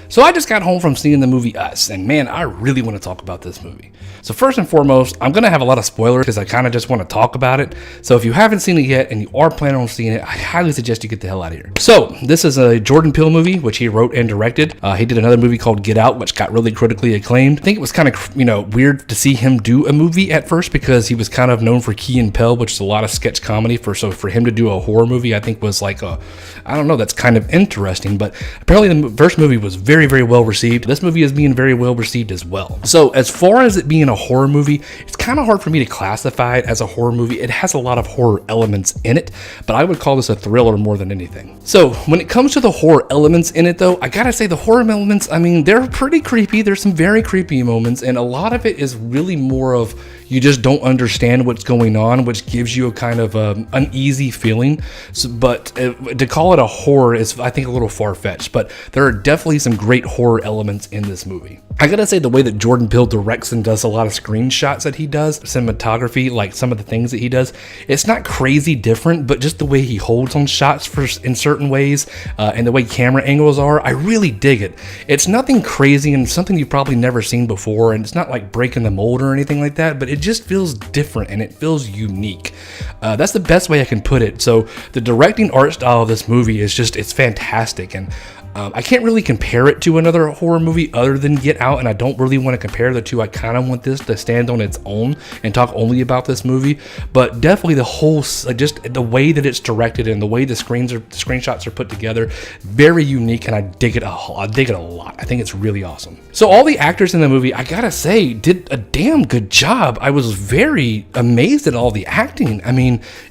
So I just got home from seeing the movie Us, and man, I really want to talk about this movie. So first and foremost, I'm going to have a lot of spoilers because I kind of just want to talk about it. So if you haven't seen it yet and you are planning on seeing it, I highly suggest you get the hell out of here. So this is a Jordan Peele movie, which he wrote and directed. He did another movie called Get Out, which got really critically acclaimed. I think it was kind of, weird to see him do a movie at first because he was kind of known for Key and Peele, which is a lot of sketch comedy. So for him to do a horror movie, I think was like that's kind of interesting. But apparently the first movie was very, very well received. This movie is being very well received as well. So as far as it being a horror movie, it's kind of hard for me to classify it as a horror movie. It has a lot of horror elements in it, but I would call this a thriller more than anything. So when it comes to the horror elements in it though, I gotta say the horror elements, they're pretty creepy. There's some very creepy moments, and a lot of it is really more of you just don't understand what's going on, which gives you a kind of uneasy feeling. But to call it a horror is, I think, a little far-fetched, but there are definitely some great horror elements in this movie. I gotta say the way that Jordan Peele directs and does a lot of screenshots that he does, cinematography, like some of the things that he does, it's not crazy different, but just the way he holds on shots in certain ways, and the way camera angles are, I really dig it. It's nothing crazy and something you've probably never seen before, and it's not like breaking the mold or anything like that, but it just feels different and it feels unique. That's the best way I can put it. So the directing art style of this movie is it's fantastic, and I can't really compare it to another horror movie other than Get Out, and I don't really want to compare the two. I kind of want this to stand on its own and talk only about this movie, but definitely the whole, just the way that it's directed and the way the screenshots are put together, very unique, and I dig it a lot. I think it's really awesome. So all the actors in the movie, I gotta say, did a damn good job. I was very amazed at all the acting.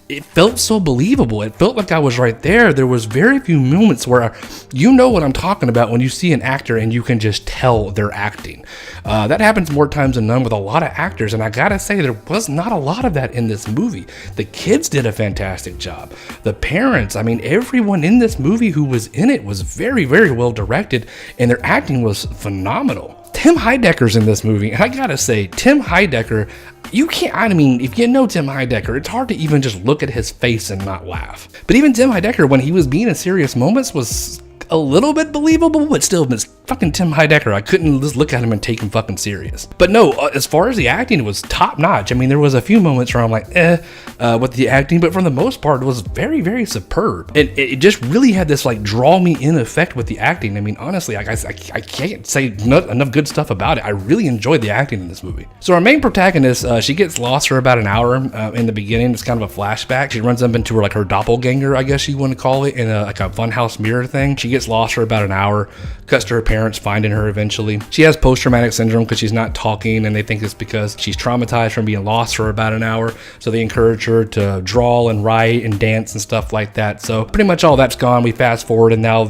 It felt so believable. It felt like I was right there. There was very few moments where you know what I'm talking about when you see an actor and you can just tell they're acting. That happens more times than none with a lot of actors, and I gotta say there was not a lot of that in this movie. The kids did a fantastic job. The parents, everyone in this movie who was in it was very, very well directed, and their acting was phenomenal. Tim Heidecker's in this movie, and I gotta say, Tim Heidecker, if you know Tim Heidecker, it's hard to even just look at his face and not laugh. But even Tim Heidecker, when he was being in serious moments, was a little bit believable, but still, it's fucking Tim Heidecker. I couldn't just look at him and take him fucking serious. But no, as far as the acting, it was top notch. There was a few moments where I'm like, with the acting, but for the most part, it was very, very superb. It just really had this draw me in effect with the acting. Honestly, I can't say enough good stuff about it. I really enjoyed the acting in this movie. So our main protagonist, she gets lost for about an hour in the beginning. It's kind of a flashback. She runs up into her doppelganger, I guess you want to call it, in a funhouse mirror thing. She gets lost for about an hour, cuts to her parents finding her eventually. She has post-traumatic syndrome because she's not talking, and they think it's because she's traumatized from being lost for about an hour. So they encourage her to draw and write and dance and stuff like that. So pretty much all that's gone. We fast forward, and now,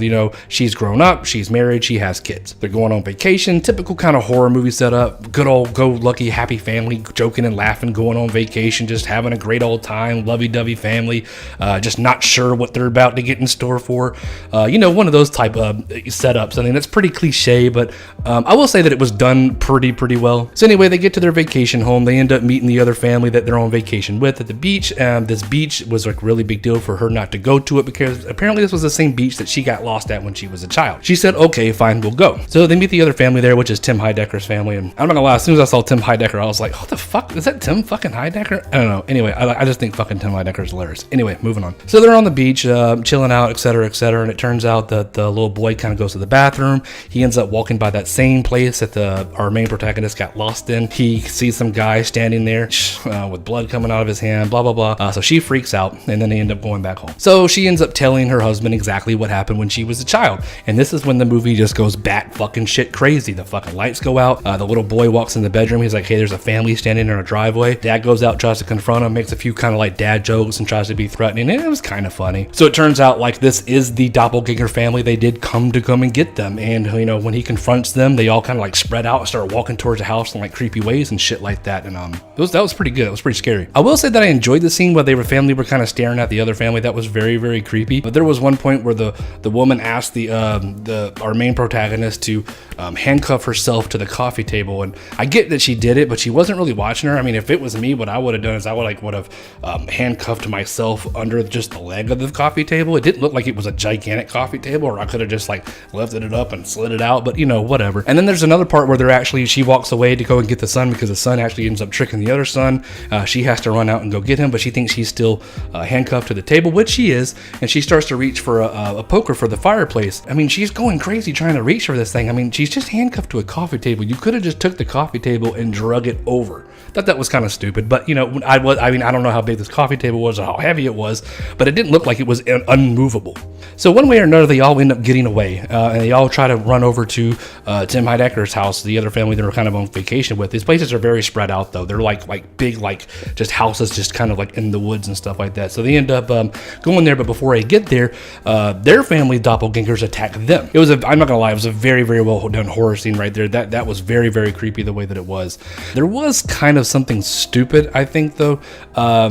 she's grown up, she's married, she has kids. They're going on vacation, typical kind of horror movie setup. Good old go-lucky happy family, joking and laughing, going on vacation, just having a great old time, lovey-dovey family, just not sure what they're about to get in store for. One of those type of setups. That's pretty cliche, but I will say that it was done pretty well. So anyway, they get to their vacation home. They end up meeting the other family that they're on vacation with at the beach. This beach was a really big deal for her not to go to it because apparently this was the same beach that she got lost at when she was a child. She said, okay, fine, we'll go. So they meet the other family there, which is Tim Heidecker's family. And I'm not gonna lie, as soon as I saw Tim Heidecker, I was like, what the fuck? Is that Tim fucking Heidecker? I don't know. Anyway, I just think fucking Tim Heidecker is hilarious. Anyway, moving on. So they're on the beach, chilling out, etc., and it turns out that the little boy kind of goes to the bathroom. He ends up walking by that same place that our main protagonist got lost in. He sees some guy standing there with blood coming out of his hand, blah, blah, blah. So she freaks out, and then they end up going back home. So she ends up telling her husband exactly what happened when she was a child. And this is when the movie just goes bat fucking shit crazy. The fucking lights go out. The little boy walks in the bedroom. He's like, hey, there's a family standing in our driveway. Dad goes out, tries to confront him, makes a few kind of dad jokes and tries to be threatening. And it was kind of funny. So it turns out this is the doppelganger family. They did come and get them. And, when he confronts them, they all kind of spread out and start walking towards the house in creepy ways and shit like that. And that was pretty good. It was pretty scary. I will say that I enjoyed the scene where family were kind of staring at the other family. That was very, very creepy. But there was one point where the woman asked our main protagonist to handcuff herself to the coffee table. And I get that she did it, but she wasn't really watching her. If it was me, what I would have done is I would have handcuffed myself under just the leg of the coffee table. It didn't look like it was a gigantic coffee table, or I could have just lifted it up and slid slid it out, but you know, whatever. And then there's another part where she walks away to go and get the son because the son actually ends up tricking the other son. She has to run out and go get him, but she thinks he's still handcuffed to the table, which she is, and she starts to reach for a poker for the fireplace. I mean, she's going crazy trying to reach for this thing. I mean, she's just handcuffed to a coffee table. You could have just took the coffee table and drug it over. Thought that was kind of stupid, but you know, I don't know how big this coffee table was or how heavy it was, but it didn't look like it was unmovable. So one way or another, they all end up getting away, and they all try to run over to Tim Heidecker's house, the other family they were kind of on vacation with. These places are very spread out, though. They're like big, like just houses, just kind of like in the woods and stuff like that. So they end up going there, but before they get there, their family doppelgangers attack them. I'm not gonna lie, it was a very, very well done horror scene right there. That was very, very creepy the way that it was. There was kind of something stupid, I think, though.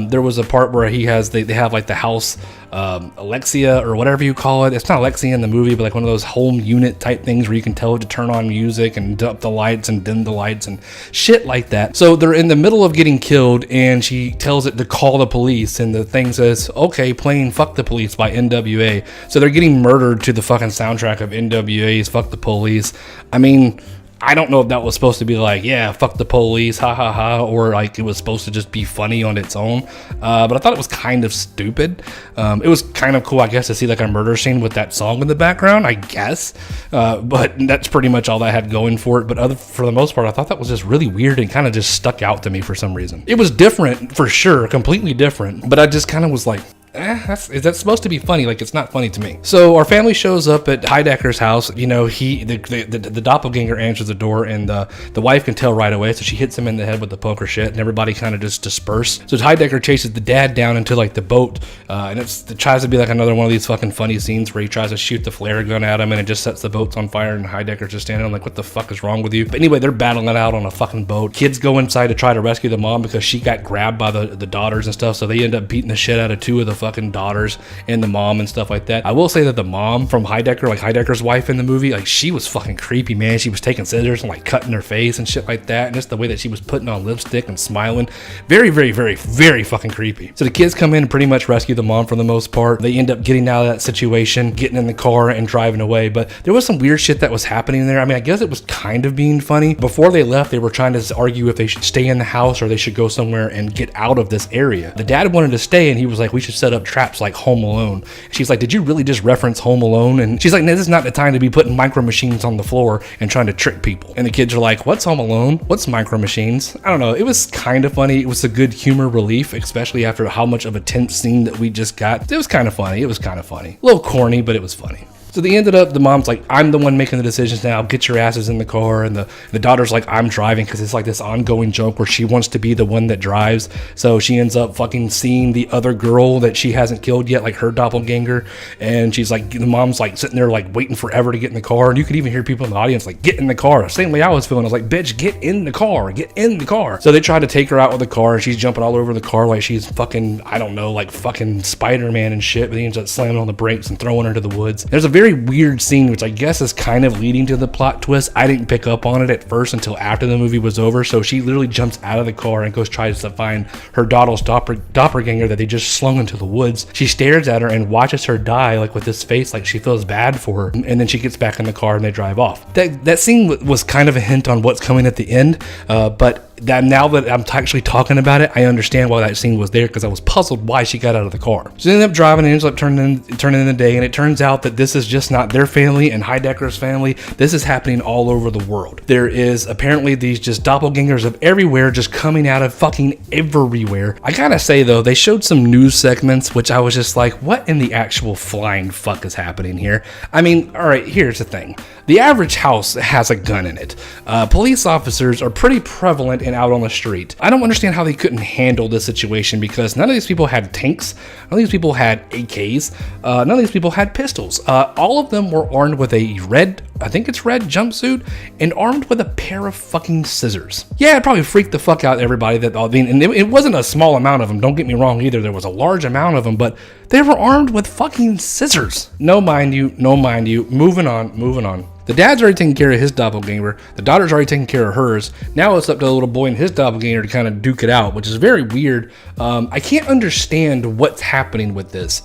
There was a part where they have like the house Alexia or whatever you call it. It's not Alexia in the movie, but like one of those home unit type things where you can tell it to turn on music and up the lights and dim the lights and shit like that. So they're in the middle of getting killed and she tells it to call the police, and the thing says, okay, playing Fuck the Police by NWA. So they're getting murdered to the fucking soundtrack of NWA's Fuck the Police. I mean, I don't know if that was supposed to be like, yeah, fuck the police, ha ha ha, or like it was supposed to just be funny on its own. But I thought it was kind of stupid. It was kind of cool, I guess, to see like a murder scene with that song in the background, I guess. But that's pretty much all that had going for it. But for the most part, I thought that was just really weird and kind of just stuck out to me for some reason. It was different for sure, completely different. But I just kind of was like, is that supposed to be funny? Like, it's not funny to me. So our family shows up at Heidecker's house. You know, the doppelganger answers the door, and the wife can tell right away, so she hits him in the head with the poker shit, and everybody kind of just disperse. So Heidecker chases the dad down into like the boat, and it tries to be like another one of these fucking funny scenes where he tries to shoot the flare gun at him, and it just sets the boats on fire, and Heidecker's just standing there like, what the fuck is wrong with you? But anyway, they're battling it out on a fucking boat. Kids go inside to try to rescue the mom because she got grabbed by the daughters and stuff, so they end up beating the shit out of two of the fucking daughters and the mom and stuff like that. I will say that the mom from Heidecker, like Heidecker's wife in the movie, like she was fucking creepy, man. She was taking scissors and like cutting her face and shit like that, and just the way that she was putting on lipstick and smiling, very, very, very, very fucking creepy. So the kids come in and pretty much rescue the mom for the most part. They end up getting out of that situation, getting in the car and driving away, but there was some weird shit that was happening there. I mean, I guess it was kind of being funny. Before they left, they were trying to argue if they should stay in the house or they should go somewhere and get out of this area. The dad wanted to stay, and he was like, we should set up traps like Home Alone. She's like, did you really just reference Home Alone? And she's like, no, this is not the time to be putting micro machines on the floor and trying to trick people. And the kids are like, what's Home Alone? What's micro machines? I don't know. It was kind of funny. It was a good humor relief, especially after how much of a tense scene that we just got. It was kind of funny. A little corny, but it was funny. So they ended up, the mom's like, I'm the one making the decisions now, get your asses in the car. And the daughter's like, I'm driving, because it's like this ongoing joke where she wants to be the one that drives. So she ends up fucking seeing the other girl that she hasn't killed yet, like her doppelganger. And she's like, the mom's like sitting there like waiting forever to get in the car. And you could even hear people in the audience like, get in the car. Same way I was feeling. I was like, bitch, get in the car, get in the car. So they try to take her out with the car, and she's jumping all over the car like she's fucking, I don't know, like fucking Spider-Man and shit. But he ends up slamming on the brakes and throwing her to the woods. There's a very weird scene, which I guess is kind of leading to the plot twist. I didn't pick up on it at first until after the movie was over. So she literally jumps out of the car and tries to find her daughter's doppelganger that they just slung into the woods. She stares at her and watches her die, like with this face, like she feels bad for her. And then she gets back in the car and they drive off. That scene was kind of a hint on what's coming at the end, but that now that I'm actually talking about it, I understand why that scene was there, because I was puzzled why she got out of the car. So they ended up driving and ends up turning in the day, and it turns out that this is just not their family and Heidecker's family. This is happening all over the world. There is apparently these just doppelgangers of everywhere, just coming out of fucking everywhere. I gotta say though, they showed some news segments, which I was just like, what in the actual flying fuck is happening here? I mean, all right, here's the thing. The average house has a gun in it. Police officers are pretty prevalent and out on the street. I don't understand how they couldn't handle this situation, because none of these people had tanks, none of these people had AKs, none of these people had pistols. All of them were armed with a red jumpsuit and armed with a pair of fucking scissors. Yeah, it probably freaked the fuck out everybody. And it wasn't a small amount of them, don't get me wrong either. There was a large amount of them, but they were armed with fucking scissors. No mind you, moving on. The dad's already taking care of his doppelganger. The daughter's already taking care of hers. Now it's up to the little boy and his doppelganger to kind of duke it out, which is very weird. I can't understand what's happening with this.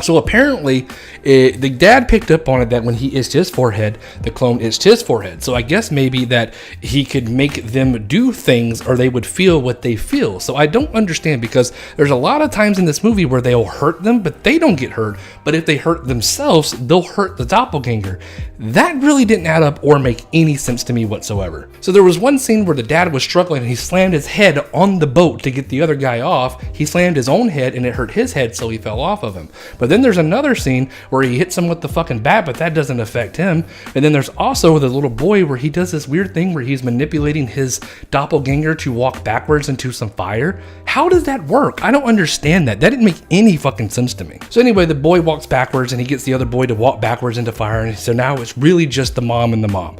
So apparently, the dad picked up on it that when he itched his forehead, the clone itched his forehead. So I guess maybe that he could make them do things or they would feel what they feel. So I don't understand, because there's a lot of times in this movie where they'll hurt them, but they don't get hurt. But if they hurt themselves, they'll hurt the doppelganger. That really didn't add up or make any sense to me whatsoever. So there was one scene where the dad was struggling and he slammed his head on the boat to get the other guy off. He slammed his own head and it hurt his head, so he fell off of him. But then there's another scene where he hits him with the fucking bat, but that doesn't affect him. And then there's also the little boy where he does this weird thing where he's manipulating his doppelganger to walk backwards into some fire. How does that work? I don't understand that. That didn't make any fucking sense to me. So anyway, the boy walks backwards and he gets the other boy to walk backwards into fire. And so now it's really just the mom and the mom.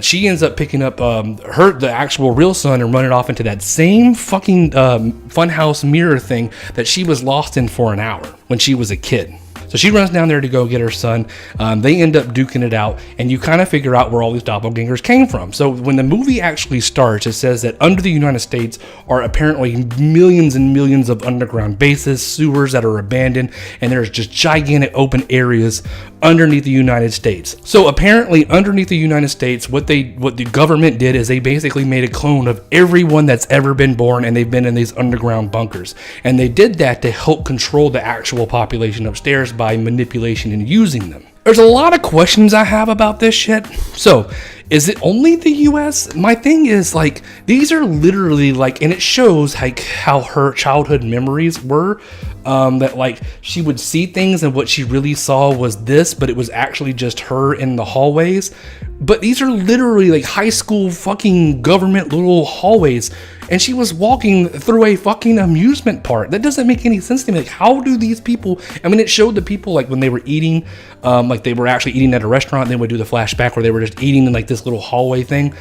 She ends up picking up the actual real son and running off into that same fucking funhouse mirror thing that she was lost in for an hour when she was a kid. So she runs down there to go get her son. They end up duking it out, and you kind of figure out where all these doppelgangers came from. So when the movie actually starts, it says that under the United States are apparently millions and millions of underground bases, sewers that are abandoned, and there's just gigantic open areas underneath the United States. So apparently underneath the United States, what the government did is they basically made a clone of everyone that's ever been born, and they've been in these underground bunkers. And they did that to help control the actual population upstairs by manipulation and using them. There's a lot of questions I have about this shit. So, is it only the US? My thing is, like, these are literally like, and it shows like how her childhood memories were, that like she would see things and what she really saw was this, but it was actually just her in the hallways. But these are literally like high school fucking government little hallways, and she was walking through a fucking amusement park. That doesn't make any sense to me. Like, how do these people, I mean, it showed the people like when they were eating, like they were actually eating at a restaurant, they would do the flashback where they were just eating in like this little hallway thing.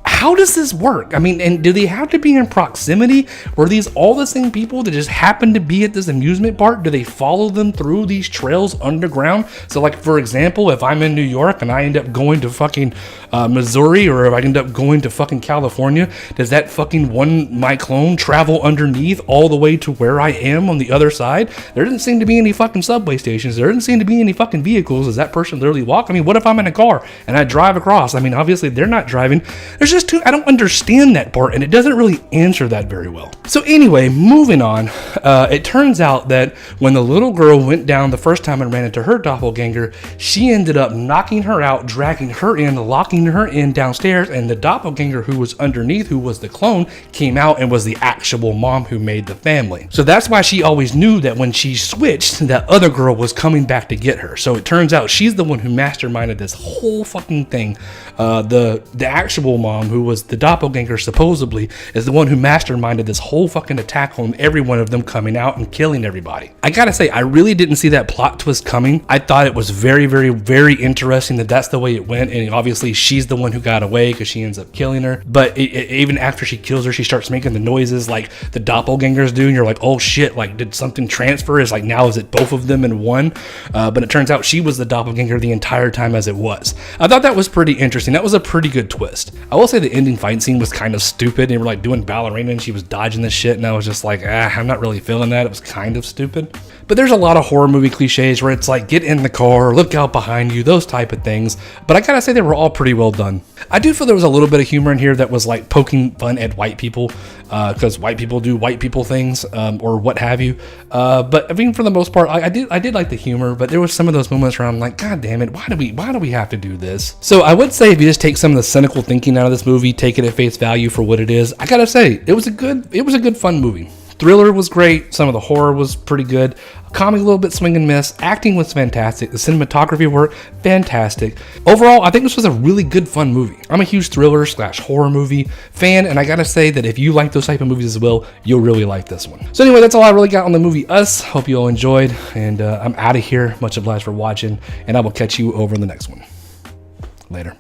How does this work? I mean, and do they have to be in proximity? Were these all the same people that just happened to be at this amusement park? Do they follow them through these trails underground? So like, for example, if I'm in New York and I end up going to fucking Missouri, or if I end up going to fucking California, does that fucking my clone travel underneath all the way to where I am on the other side? There doesn't seem to be any fucking subway stations. There doesn't seem to be any fucking vehicles. Does that person literally walk? I mean, what if I'm in a car and I drive across? I mean, obviously they're not driving. There's just I don't understand that part, and it doesn't really answer that very well. So anyway, moving on, it turns out that when the little girl went down the first time and ran into her doppelganger, she ended up knocking her out, dragging her in, locking her in downstairs, and the doppelganger who was underneath, who was the clone, came out and was the actual mom who made the family. So that's why she always knew that when she switched, that other girl was coming back to get her. So it turns out she's the one who masterminded this whole fucking thing. The actual mom, who was the doppelganger supposedly, is the one who masterminded this whole fucking attack on every one of them coming out and killing everybody. I gotta say, I really didn't see that plot twist coming. I thought it was very, very, very interesting that that's the way it went, and obviously she's the one who got away because she ends up killing her. But even after she kills her, she starts making the noises like the doppelgangers do, and you're like, oh shit, like did something transfer? Is like, now is it both of them in one? But it turns out she was the doppelganger the entire time as it was. I thought that was pretty interesting. That was a pretty good twist. I will say the ending fight scene was kind of stupid. They were like doing ballerina and she was dodging this shit, and I was just like, I'm not really feeling that. It was kind of stupid. But there's a lot of horror movie cliches where it's like, get in the car, look out behind you, those type of things. But I gotta say, they were all pretty well done. I do feel there was a little bit of humor in here that was like poking fun at white people, because white people do white people things, or what have you. But I mean, for the most part, I did like the humor, but there was some of those moments where I'm like, God damn it, why do we have to do this? So I would say, if you just take some of the cynical thinking out of this movie, take it at face value for what it is, I gotta say, it was a good fun movie. Thriller was great. Some of the horror was pretty good. Comedy a little bit swing and miss. Acting was fantastic. The cinematography work, fantastic. Overall, I think this was a really good, fun movie. I'm a huge thriller / horror movie fan, and I gotta say that if you like those type of movies as well, you'll really like this one. So anyway, that's all I really got on the movie Us. Hope you all enjoyed, and I'm out of here. Much obliged for watching, and I will catch you over in the next one. Later.